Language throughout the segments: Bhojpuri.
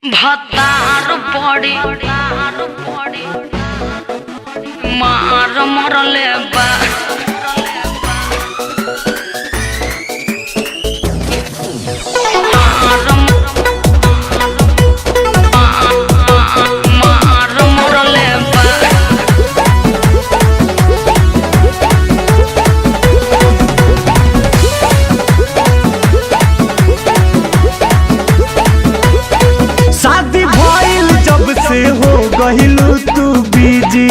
भतार पड़ी मार मरले बा कहिलू तू बीजी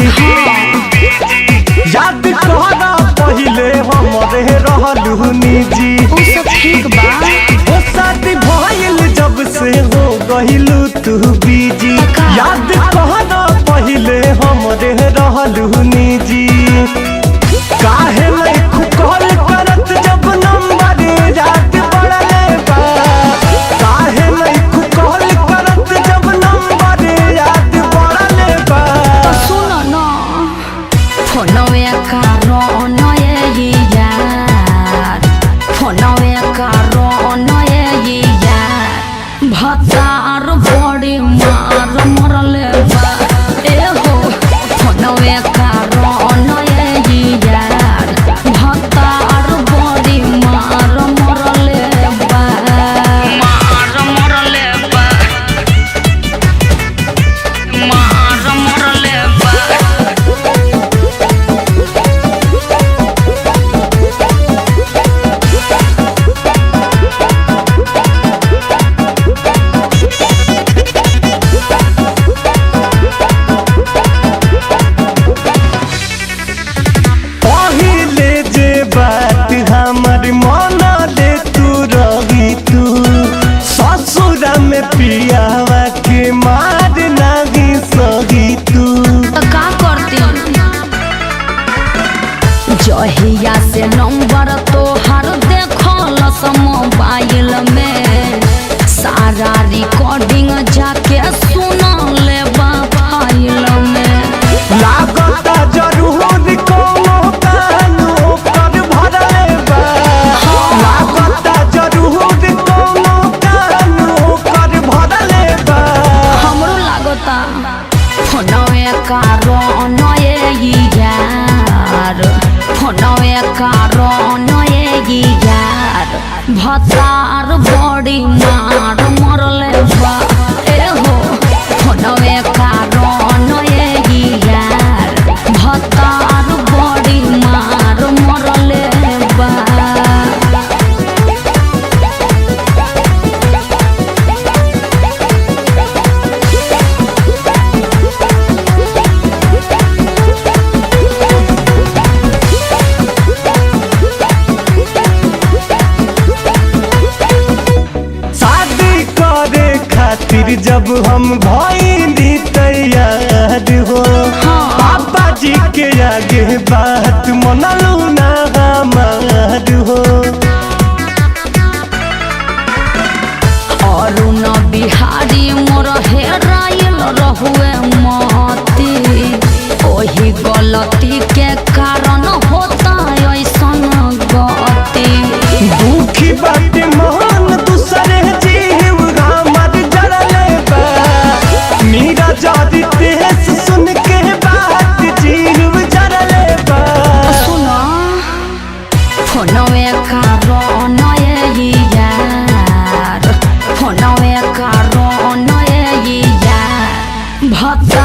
याद कहना पहिले हमरे रहलू निजी ओ शादी भइल जब से हो गहिलू तू बीजी याद कहना पहिले हमरे रहलू निजी काहे नहीं कॉल करत जब नंबर याद पड़ले बा काहे नहीं कॉल करत जब नंबर याद पड़ले बा सुन न फोनवे कारण ये यार फोनवे कारण ये यार भतार बड़ी मार मरले बा ए हो फोनवे कारण ये यार भतार बड़ी मार मरले बा मार मरले बा मार मरले बा बात हमर मन ले तू रही तू ससुरा में पियावा के मार नहीं सही तू का करती जहिया से नंबर तो हर देखल मोबाइल में सारा रिकॉर्डिंग जाके सुन ले फाइल में लागता जरूर कोनो कानो कर भरले बा लागता जरूर कोनो कानो कर भरले बा हमरो लागता फोनवे कारण ये यार फोनवे कारण ये यार भतार बड़ी मार मरले बा ए हो फोनवे कारण ये यार भतार बड़ी मार मरले बा खातिर जब हम भइली तैयार हो पापा जी के आगे बात मनलू ना हमार हो अरुण बिहारी मोर हेराइल रहुए मती ओही गलती के कारण होता ऐसन गति दुखी बात मन दूसरे जीव हमर जरले बा मीरा जादी तेज सुन के बात जीव जरले बा सुनो फोनवे कारण ये यार फोनवे कारण ये यार भत